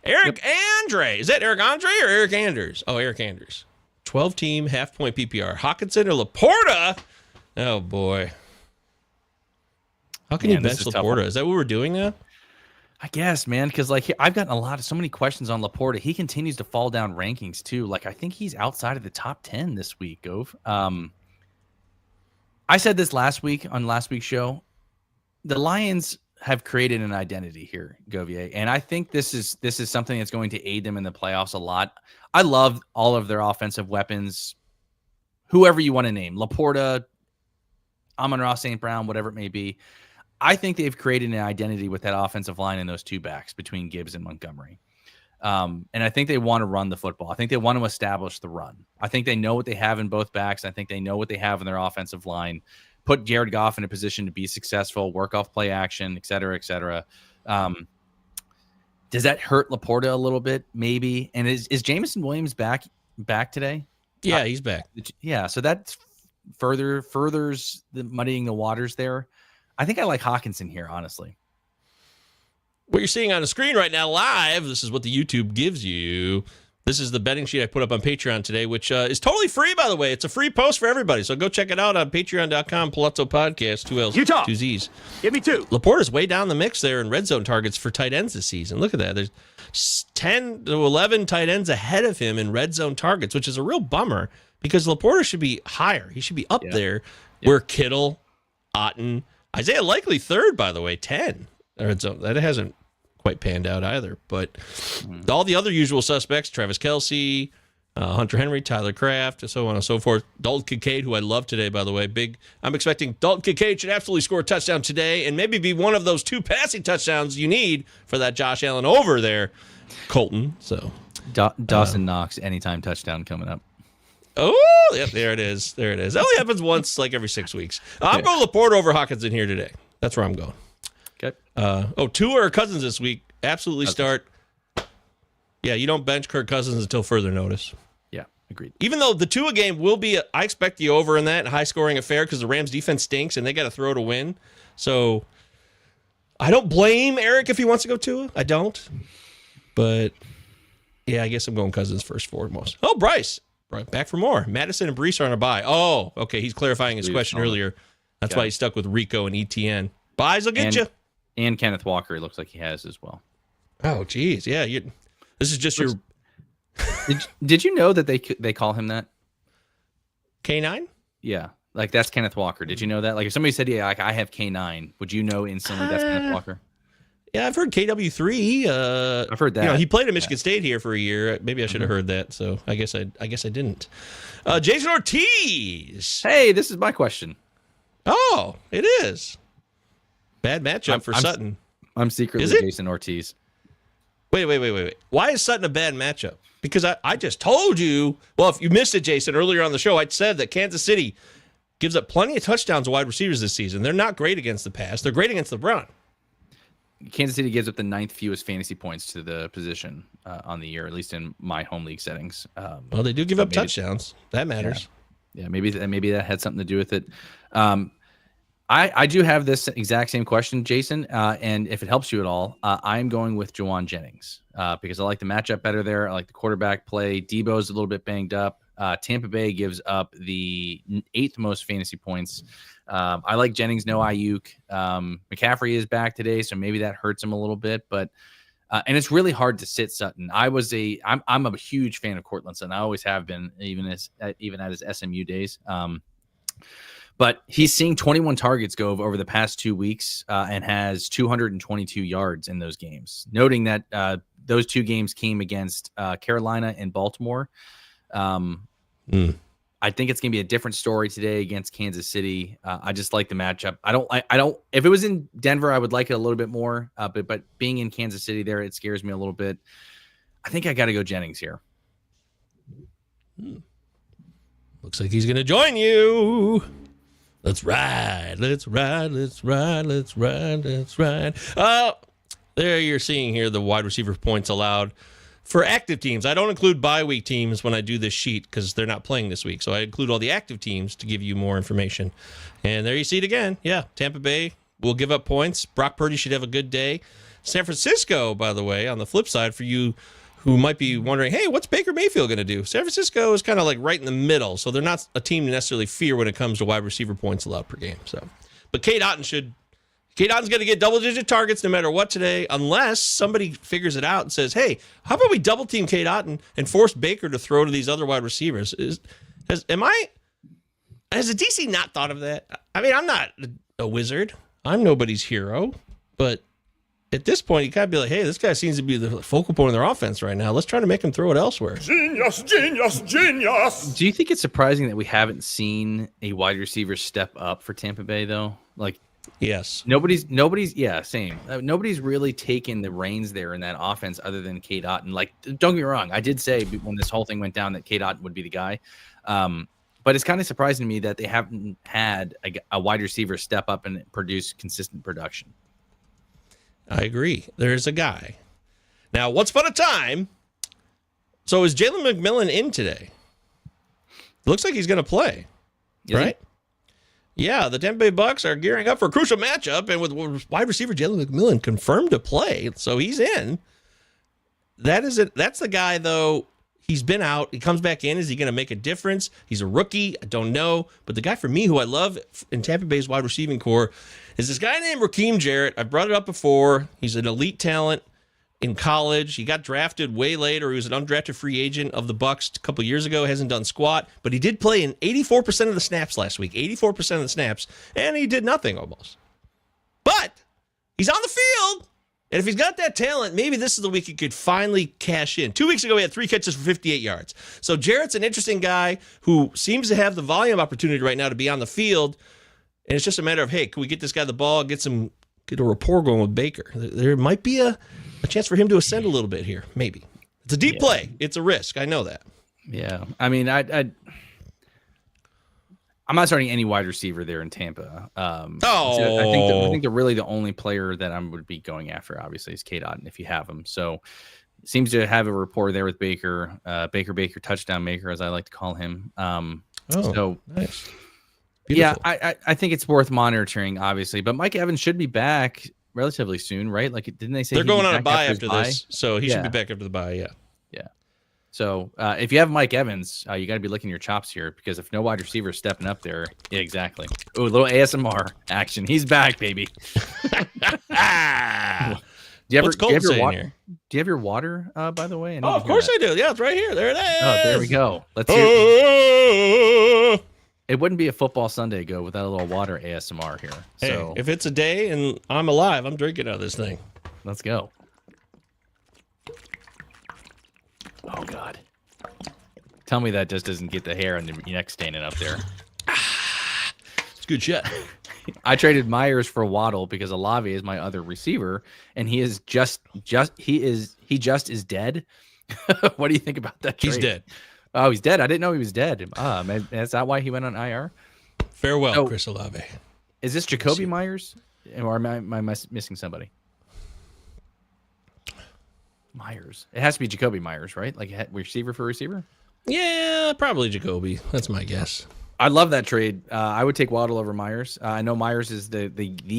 Eric Andre. Is that Eric Andre or Eric Anders? Oh, Eric Anders. 12-team, half-point PPR. Hawkinson or Laporta? Oh, boy. How can you bench Laporta? Is that what we're doing now? I guess, man, because like I've gotten so many questions on Laporta. He continues to fall down rankings too. Like I think he's outside of the top 10 this week. Gov. I said this last week on last week's show. The Lions have created an identity here, Govier, and I think this is something that's going to aid them in the playoffs a lot. I love all of their offensive weapons, whoever you want to name, Laporta, Amon-Ra St. Brown, whatever it may be. I think they've created an identity with that offensive line and those 2 backs between Gibbs and Montgomery. And I think they want to run the football. I think they want to establish the run. I think they know what they have in both backs. I think they know what they have in their offensive line. Put Jared Goff in a position to be successful, work off play action, et cetera, et cetera. Does that hurt Laporta a little bit? Maybe. And is Jameson Williams back today? Yeah, he's back. Yeah, so that furthers the muddying the waters there. I think I like Hawkinson here, honestly. What you're seeing on the screen right now live, this is what the YouTube gives you. This is the betting sheet I put up on Patreon today, which is totally free, by the way. It's a free post for everybody, so go check it out on patreon.com, Pallazzo Podcast, 2 L's, Utah. 2 Z's. Give me 2. Laporta's way down the mix there in red zone targets for tight ends this season. Look at that. There's 10 to 11 tight ends ahead of him in red zone targets, which is a real bummer because Laporta should be higher. He should be up there where Kittle, Otten, Isaiah Likely third, by the way, 10. That hasn't quite panned out either. But all the other usual suspects, Travis Kelce, Hunter Henry, Tyler Kraft, so on and so forth. Dalton Kincaid, who I love today, by the way. I'm expecting Dalton Kincaid should absolutely score a touchdown today and maybe be one of those 2 passing touchdowns you need for that Josh Allen over there, Colton. So Dawson Knox, anytime touchdown coming up. Oh, yep, there it is. There it is. That only happens once, like every 6 weeks. I'm going Laporta over Hawkinson here today. That's where I'm going. Okay. Tua or Cousins this week. Absolutely start. Yeah, you don't bench Kirk Cousins until further notice. Yeah, agreed. Even though the Tua game will be, I expect the over in that high-scoring affair because the Rams' defense stinks and they got to throw to win. So I don't blame Eric if he wants to go Tua. I don't. But, yeah, I guess I'm going Cousins first foremost. Oh, Bryce. Back for more. Madison and Brees are on a bye. Oh, okay. He's clarifying his question earlier. That's why he's stuck with Rico and ETN. Buys will get you. And Kenneth Walker, it looks like he has as well. Oh, geez. Yeah. This is just your. Did you know that they call him that? K9? Yeah. Like, that's Kenneth Walker. Did you know that? Like, if somebody said, yeah, like, I have K9, would you know instantly that's Kenneth Walker? Yeah, I've heard KW3. I've heard that. He played at Michigan State here for a year. Maybe I should have heard that. So I guess I didn't. Jason Ortiz. Hey, this is my question. Oh, it is. Bad matchup for Sutton. I'm secretly Jason Ortiz. Wait. Why is Sutton a bad matchup? Because I just told you. Well, if you missed it, Jason, earlier on the show, I said that Kansas City gives up plenty of touchdowns to wide receivers this season. They're not great against the pass. They're great against the run. Kansas City gives up the 9th fewest fantasy points to the position on the year, at least in my home league settings. Well, they do give up touchdowns. That matters. Yeah, maybe that had something to do with it. I do have this exact same question, Jason, and if it helps you at all, I'm going with Juwan Jennings because I like the matchup better there. I like the quarterback play. Debo's a little bit banged up. Tampa Bay gives up the 8th most fantasy points. I like Jennings, no Ayuk. McCaffrey is back today, so maybe that hurts him a little bit. But and it's really hard to sit Sutton. I'm a huge fan of Cortland Sutton. I always have been, even at his SMU days. But he's seeing 21 targets go over the past 2 weeks and has 222 yards in those games. Noting that those 2 games came against Carolina and Baltimore. I think it's going to be a different story today against Kansas City. I just like the matchup. I don't. If it was in Denver, I would like it a little bit more. But being in Kansas City, there, it scares me a little bit. I think I got to go Jennings here. Looks like he's going to join you. Let's ride. Let's ride. Let's ride. Let's ride. Let's ride. There you're seeing here the wide receiver points allowed for active teams. I don't include bye week teams when I do this sheet because they're not playing this week. So I include all the active teams to give you more information. And there you see it again. Yeah, Tampa Bay will give up points. Brock Purdy should have a good day. San Francisco, by the way, on the flip side, for you who might be wondering, hey, what's Baker Mayfield going to do? San Francisco is kind of like right in the middle. So they're not a team to necessarily fear when it comes to wide receiver points allowed per game. But Cade Otton's going to get double-digit targets no matter what today, unless somebody figures it out and says, hey, how about we double-team Cade Otton and force Baker to throw to these other wide receivers? Has the DC not thought of that? I mean, I'm not a wizard. I'm nobody's hero. But at this point, you got to be like, hey, this guy seems to be the focal point of their offense right now. Let's try to make him throw it elsewhere. Genius, genius, genius. Do you think it's surprising that we haven't seen a wide receiver step up for Tampa Bay, though? Like, yes. Nobody's same. Nobody's really taken the reins there in that offense other than Cade Otton. Like, don't get me wrong. I did say when this whole thing went down that Cade Otton would be the guy. But it's kind of surprising to me that they haven't had a wide receiver step up and produce consistent production. I agree. There's a guy. Now, once upon a time, so is Jalen McMillan in today? Looks like he's going to play, right? Yeah, the Tampa Bay Bucks are gearing up for a crucial matchup, and with wide receiver Jalen McMillan confirmed to play, so he's in. That's the guy, though. He's been out. He comes back in. Is he going to make a difference? He's a rookie. I don't know. But the guy for me who I love in Tampa Bay's wide receiving core is this guy named Raheem Jarrett. I brought it up before. He's an elite talent in college. He got drafted way later. He was an undrafted free agent of the Bucks a couple years ago. Hasn't done squat, but he did play in 84% of the snaps last week. 84% of the snaps, and he did nothing almost. But he's on the field. And if he's got that talent, maybe this is the week he could finally cash in. 2 weeks ago, he had 3 catches for 58 yards. So Jarrett's an interesting guy who seems to have the volume opportunity right now to be on the field. And it's just a matter of, hey, can we get this guy the ball, get a rapport going with Baker? There might be a chance for him to ascend a little bit here, maybe. It's a deep play. It's a risk. I know that. Yeah. I mean, I'm not starting any wide receiver there in Tampa. I think really the only player that I would be going after, obviously, is Cade Otton if you have him. So seems to have a rapport there with Baker. Baker, touchdown maker, as I like to call him. So nice. Yeah, I think it's worth monitoring, obviously. But Mike Evans should be back relatively soon, right? Like, didn't they say they're going on a bye after this? So he should be back after the bye. Yeah. So if you have Mike Evans, you got to be licking your chops here because if no wide receiver is stepping up there, yeah, exactly. Oh, a little ASMR action. He's back, baby. Do you have your water, by the way? Oh, of course I do. Yeah, it's right here. There it is. Oh, there we go. Let's hear it. It wouldn't be a football Sunday go without a little water ASMR here. Hey, So if it's a day and I'm alive, I'm drinking out of this thing. let's go. Oh, God. Tell me that just doesn't get the hair on your neck standing up there. It's good shit. I traded Myers for Waddle because Olave is my other receiver, and he is just dead. What do you think about that trade? He's dead. Oh, he's dead. I didn't know he was dead. Is that why he went on IR? Farewell, So- Chris Olave. Is this Jacoby Myers, or am I missing somebody? Myers. It has to be Jacoby Myers, right? Like receiver for receiver. Yeah, probably Jacoby. That's my guess. I love that trade. I would take Waddle over Myers. I know Myers is the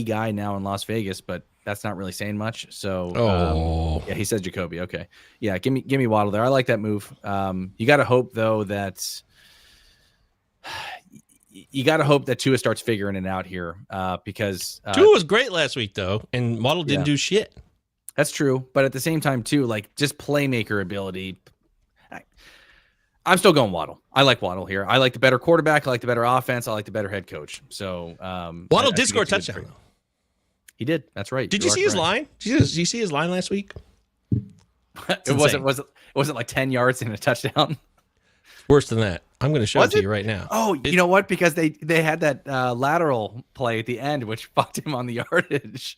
guy now in Las Vegas, but that's not really saying much. So, yeah, he said Jacoby. Okay, yeah, give me Waddle there. I like that move. You got to hope though that Tua starts figuring it out here because Tua was great last week though, and Waddle didn't do shit. That's true, but at the same time too, like just playmaker ability. I'm still going Waddle. I like Waddle here. I like the better quarterback. I like the better offense. I like the better head coach. So Waddle did score a touchdown. Though. He did. That's right. Did you see his line? Did you see his line last week? Was it like 10 yards and a touchdown? Worse than that. I'm going to show it to you right now. Oh, you know what? Because they had that lateral play at the end, which fucked him on the yardage.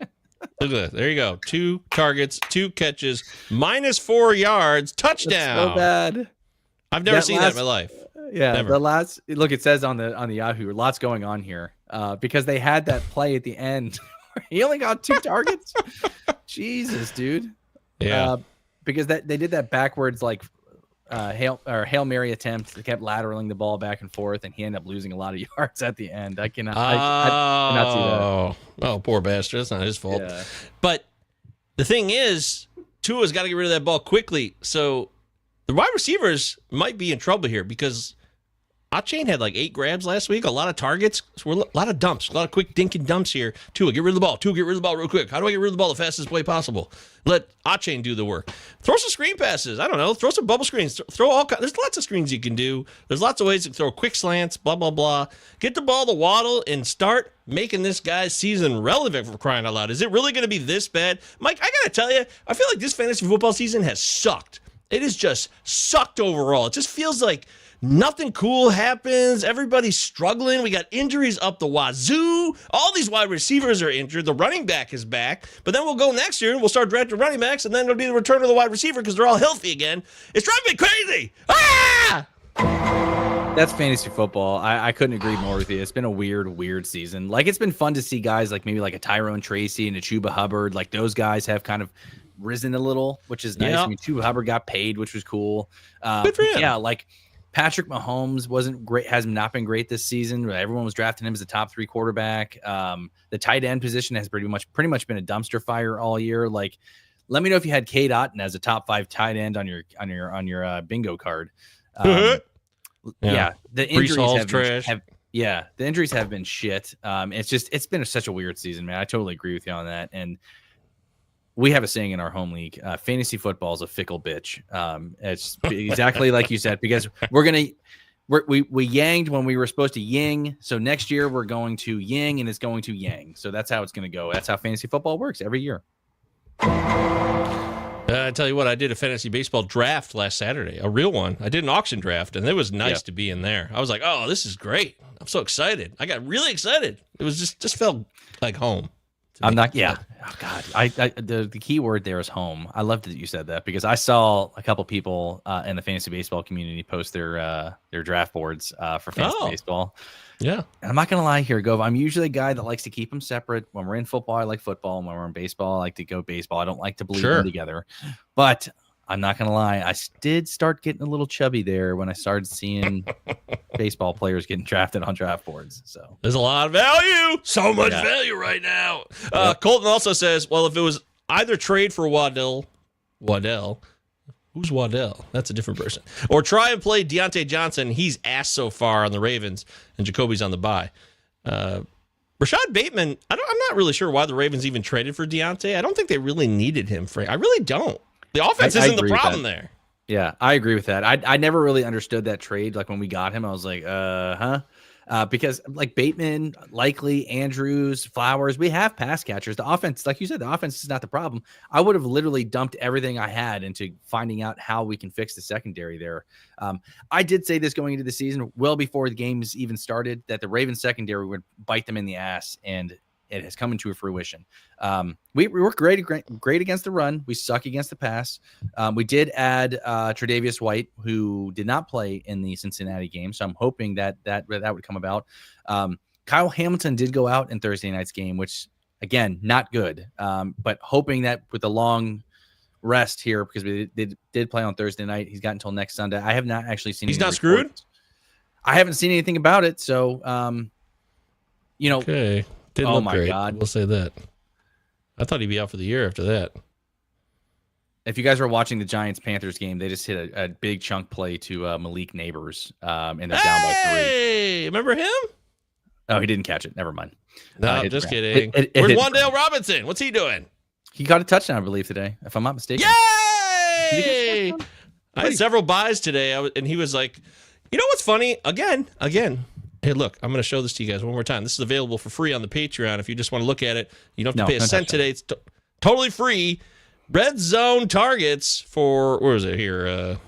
Look at that. There you go. 2 targets, 2 catches, -4 yards, touchdown. That's so bad. I've never seen that in my life. Yeah, Never. the last look. It says on the Yahoo, lots going on here because they had that play at the end. He only got 2 targets. Jesus, dude. Yeah. Because they did that backwards like Hail Mary attempt. They kept lateraling the ball back and forth, and he ended up losing a lot of yards at the end. I cannot see that. Oh, poor bastard. That's not his fault. Yeah. But the thing is, Tua's got to get rid of that ball quickly. So the wide receivers might be in trouble here because Achane had like 8 grabs last week, a lot of targets, a lot of dumps, a lot of quick dink and dumps here. Tua, get rid of the ball. Tua, get rid of the ball real quick. How do I get rid of the ball the fastest way possible? Let Achane do the work. Throw some screen passes. I don't know. Throw some bubble screens. Throw all kinds. There's lots of screens you can do. There's lots of ways to throw quick slants, blah, blah, blah. Get the ball to Waddle and start making this guy's season relevant for crying out loud. Is it really going to be this bad? Mike, I got to tell you, I feel like this fantasy football season has sucked. It has just sucked overall. It just feels like nothing cool happens. Everybody's struggling. We got injuries up the wazoo. All these wide receivers are injured. The running back is back. But then we'll go next year and we'll start drafting running backs, and then it'll be the return of the wide receiver because they're all healthy again. It's driving me crazy. Ah! That's fantasy football. I couldn't agree more with you. It's been a weird season. Like, it's been fun to see guys like maybe like a Tyrone Tracy and a Chuba Hubbard. Like, those guys have kind of risen a little, which is nice. Yeah. I mean, Chuba Hubbard got paid, which was cool. Good for him. Yeah, like Patrick Mahomes wasn't great, has not been great this season. Everyone was drafting him as a top 3 quarterback. The tight end position has pretty much been a dumpster fire all year. Like, let me know if you had Cade Otton as a top 5 tight end on your bingo card. Yeah, the injuries the injuries have been shit. It's been such a weird season, man. I totally agree with you on that. And we have a saying in our home league: fantasy football is a fickle bitch. It's exactly like you said, because we yanged when we were supposed to ying. So next year we're going to ying and it's going to yang. So that's how it's going to go. That's how fantasy football works every year. I tell you what, I did a fantasy baseball draft last Saturday, a real one. I did an auction draft, and it was nice to be in there. I was like, oh, this is great. I'm so excited. I got really excited. It was just felt like home. I'm not. Yeah. Oh God. The key word there is home. I loved that you said that because I saw a couple people in the fantasy baseball community post their draft boards for fantasy baseball. Yeah. And I'm not gonna lie here, Gov. I'm usually a guy that likes to keep them separate. When we're in football, I like football. And when we're in baseball, I like to go baseball. I don't like to bleed them together. But I'm not gonna lie, I did start getting a little chubby there when I started seeing baseball players getting drafted on draft boards. So there's a lot of value, so much value right now. Colton also says, well, if it was either trade for Waddell, Who's Waddell? That's a different person. Or try and play Deontay Johnson. He's ass so far on the Ravens, and Jacoby's on the bye. Rashad Bateman, I'm not really sure why the Ravens even traded for Deontay. I don't think they really needed him. I really don't. The offense isn't the problem there. Yeah, I agree with that. I never really understood that trade. Like when we got him, I was like, because like Bateman, Likely, Andrews, Flowers, we have pass catchers. The offense, like you said, the offense is not the problem. I would have literally dumped everything I had into finding out how we can fix the secondary there. I did say this going into the season, well before the games even started, that the Ravens secondary would bite them in the ass, and it has come into fruition. We were great against the run. We suck against the pass. We did add Tre'Davious White, who did not play in the Cincinnati game, so I'm hoping that would come about. Kyle Hamilton did go out in Thursday night's game, which, again, not good, but hoping that with the long rest here, because we did play on Thursday night, he's got until next Sunday. I have not actually seen. He's not screwed? I haven't seen anything about it, so, Okay. Didn't look great. God. We'll say that. I thought he'd be out for the year after that. If you guys were watching the Giants-Panthers game, they just hit a big chunk play to Malik Neighbors, and they're down by 3. Hey, remember him? Oh, he didn't catch it. Never mind. No, just kidding. Where's Wan'Dale Robinson? What's he doing? He got a touchdown, I believe, today, if I'm not mistaken. Yay! I had several buys today, and he was like, you know what's funny? Again. Hey, look, I'm going to show this to you guys one more time. This is available for free on the Patreon. If you just want to look at it, you don't have to pay a cent today. It's totally free. Red zone targets for, where is it here?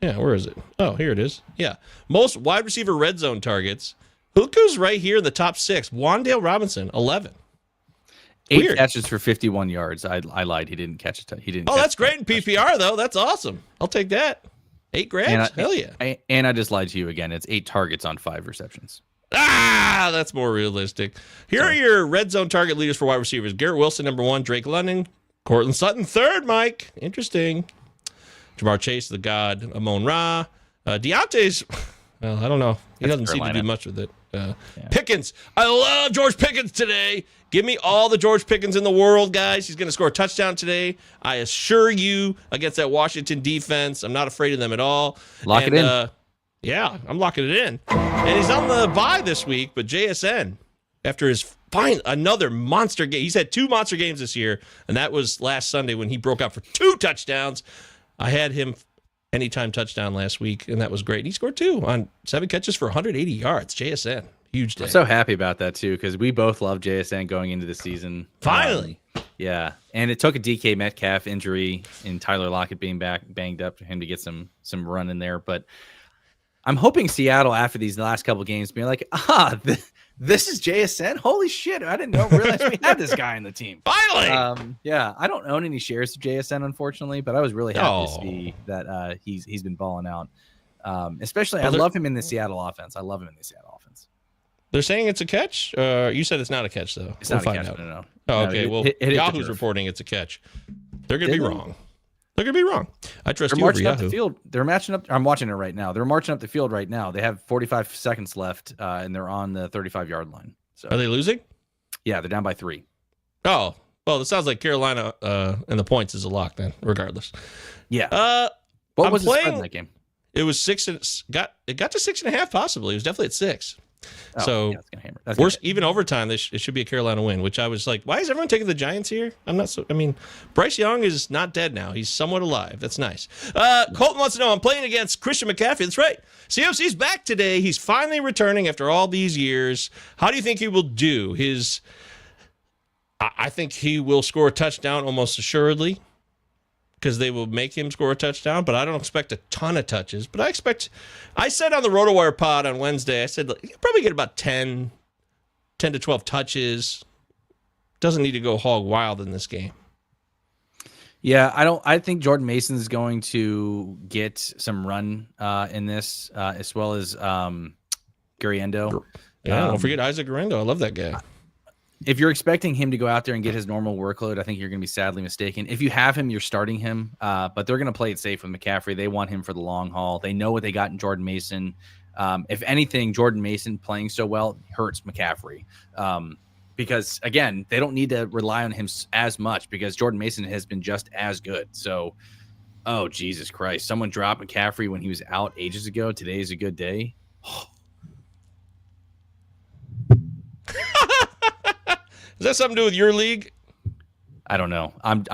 Where is it? Oh, here it is. Yeah. Most wide receiver red zone targets. Look who's right here in the top 6. Wan'Dale Robinson, 11. 8 catches for 51 yards. I lied. He didn't catch it. He didn't. Oh, that's great in PPR, though. That's awesome. I'll take that. 8 grabs? Hell yeah. And I just lied to you again. It's 8 targets on 5 receptions. That's more realistic. Here are your red zone target leaders for wide receivers. Garrett Wilson, number 1. Drake London. Cortland Sutton, 3rd, Mike. Interesting. Jamar Chase, the God. Amon Ra. Deontay's, well, I don't know. He doesn't seem to do much with it. Pickens. I love George Pickens today. Give me all the George Pickens in the world, guys. He's going to score a touchdown today. I assure you, against that Washington defense. I'm not afraid of them at all. Lock it in. Yeah, I'm locking it in. And he's on the bye this week, but JSN, after his another monster game. He's had 2 monster games this year, and that was last Sunday when he broke out for 2 touchdowns. I had him anytime touchdown last week, and that was great. He scored 2 on 7 catches for 180 yards. JSN. Huge day. I'm so happy about that, too, because we both love JSN going into the season. Finally. Yeah, and it took a DK Metcalf injury and Tyler Lockett being banged up for him to get some run in there. But I'm hoping Seattle, after these last couple games, being like, this is JSN? Holy shit, I didn't realize we had this guy in the team. Finally! Yeah, I don't own any shares of JSN, unfortunately, but I was really happy to see that he's been balling out. Especially, I love him in the Seattle offense. They're saying it's a catch? You said it's not a catch, though. It's not a catch, no. Oh, okay, Yahoo's reporting it's a catch. They're going to be wrong. They're going to be wrong. I trust you over Yahoo. The field. They're matching up. I'm watching it right now. They're marching up the field right now. They have 45 seconds left, and they're on the 35-yard line. So are they losing? Yeah, they're down by 3. Oh, well, it sounds like Carolina and the points is a lock then, regardless. Yeah. What was the spread in that game? It was 6. It got to 6.5 possibly. It was definitely at 6. Oh, so yeah, that's gonna hammer. Worst, even overtime, it should be a Carolina win. Which I was like, why is everyone taking the Giants here? Bryce Young is not dead now. He's somewhat alive. That's nice. Colton wants to know, I'm playing against Christian McCaffrey. That's right. CFC's back today. He's finally returning after all these years. How do you think he will do? I think he will score a touchdown almost assuredly, because they will make him score a touchdown, but I don't expect a ton of touches. But I said on the RotoWire pod on Wednesday, I said he'll probably get about 10 to 12 touches. Doesn't need to go hog wild in this game. Yeah, I think Jordan Mason is going to get some run in this, as well as Guriendo. Yeah, don't forget Isaac Guriendo. I love that guy. If you're expecting him to go out there and get his normal workload, I think you're going to be sadly mistaken. If you have him, you're starting him, but they're going to play it safe with McCaffrey. They want him for the long haul. They know what they got in Jordan Mason. If anything, Jordan Mason playing so well hurts McCaffrey, because, again, they don't need to rely on him as much because Jordan Mason has been just as good. So Oh, Jesus Christ. Someone dropped McCaffrey when he was out ages ago. Today is a good day. Is that something to do with your league? I don't know. I'm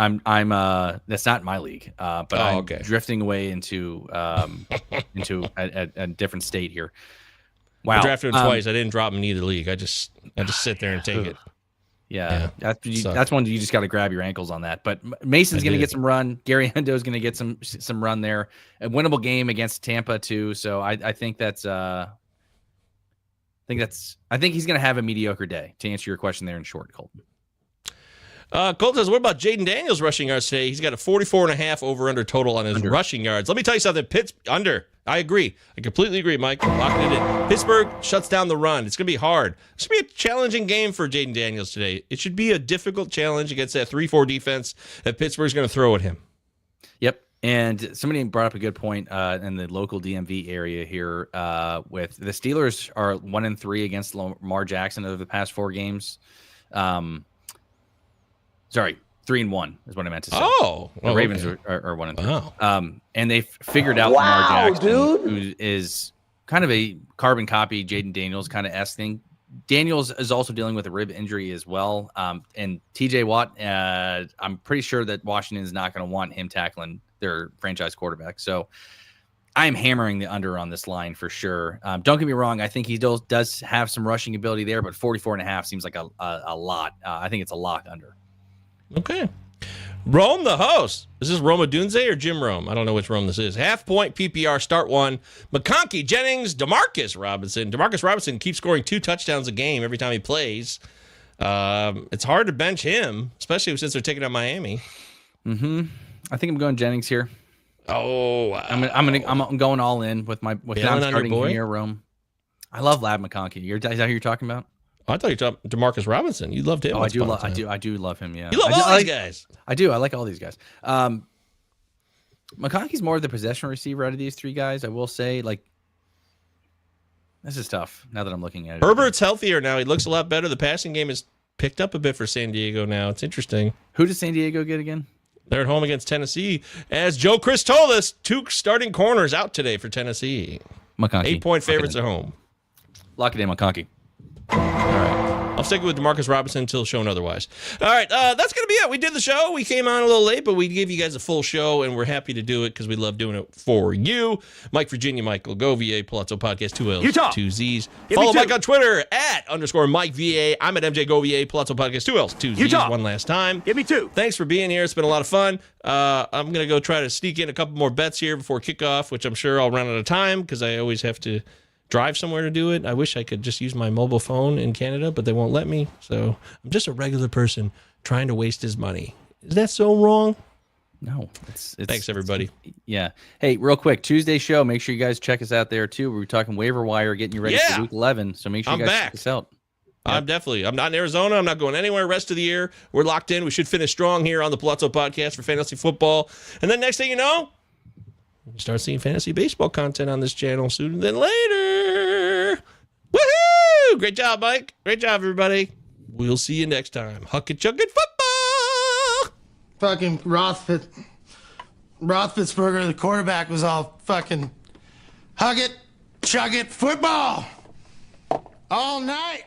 that's not my league. But I'm drifting away into a different state here. Wow. I drafted him twice. I didn't drop him in either league. I just sit there and take it. Yeah. That's one you just got to grab your ankles on that. But Mason's going to get some run. Gary Hendo's going to get some run there. A winnable game against Tampa too. So I think that's I think he's going to have a mediocre day, to answer your question there in short, Colton. Colt says, what about Jaden Daniels rushing yards today? He's got a 44.5 over-under total on his rushing yards. Let me tell you something. Under. I agree. I completely agree, Mike. Locking it in. Pittsburgh shuts down the run. It's going to be hard. It's going to be a challenging game for Jaden Daniels today. It should be a difficult challenge against that 3-4 defense that Pittsburgh's going to throw at him. Yep. And somebody brought up a good point in the local DMV area here with the Steelers are 1-3 against Lamar Jackson over the past 4 games. Sorry, 3-1 is what I meant to say. The Ravens are 1-3. Wow. And they've figured out Lamar Jackson, who is kind of a carbon copy Jaden Daniels kind of esque thing. Daniels is also dealing with a rib injury as well. And TJ Watt, I'm pretty sure that Washington is not going to want him tackling their franchise quarterback. So I am hammering the under on this line for sure. Don't get me wrong. I think he does have some rushing ability there, but 44.5 seems like a lot. I think it's a lock under. Okay. Rome, the host. Is this Roma Dunze or Jim Rome? I don't know which Rome this is. Half point PPR, start 1. McConkey, Jennings, Demarcus Robinson. Demarcus Robinson keeps scoring 2 touchdowns a game every time he plays. It's hard to bench him, especially since they're taking out Miami. I think I'm going Jennings here. Oh, I'm going all in with I'm starting here, Rome. I love Lab McConkey. Is that who you're talking about? I thought you were talking Demarcus Robinson. You loved him. I do love him. Yeah, you love all these guys. I do. I like all these guys. McConkey's more of the possession receiver out of these 3 guys. I will say, this is tough now that I'm looking at it. Herbert's healthier now. He looks a lot better. The passing game has picked up a bit for San Diego now. It's interesting. Who does San Diego get again? They're at home against Tennessee. As Joe Chris told us, 2 starting corners out today for Tennessee. McConkey. 8-point favorites at home. Lock it in, McConkey. All right. I'll stick with Demarcus Robinson until shown otherwise. All right, that's going to be it. We did the show. We came on a little late, but we gave you guys a full show, and we're happy to do it because we love doing it for you. Mike Virginia, Michael Govier, Palazzo Podcast, 2 L's, Utah. 2 Z's. Follow Mike on Twitter @_Mike VA. I'm at MJ Govier, Palazzo Podcast, 2 L's, 2 Z's. Utah. One last time. Give me 2. Thanks for being here. It's been a lot of fun. I'm going to go try to sneak in a couple more bets here before kickoff, which I'm sure I'll run out of time because I always have to drive somewhere to do it. I wish I could just use my mobile phone in Canada, but they won't let me. So I'm just a regular person trying to waste his money. Is that so wrong? No. Thanks, everybody. Yeah. Hey, real quick, Tuesday show. Make sure you guys check us out there, too. We're talking waiver wire, getting you ready for week 11. So make sure you guys check us out. I'm not in Arizona. I'm not going anywhere rest of the year. We're locked in. We should finish strong here on the Palazzo Podcast for fantasy football. And then next thing you know, we'll start seeing fantasy baseball content on this channel sooner than later. Woohoo! Great job, Mike. Great job, everybody. We'll see you next time. Huck-a-chuck-it football! Fucking Roethlisberger, the quarterback, was all fucking hug it, chug it, football all night.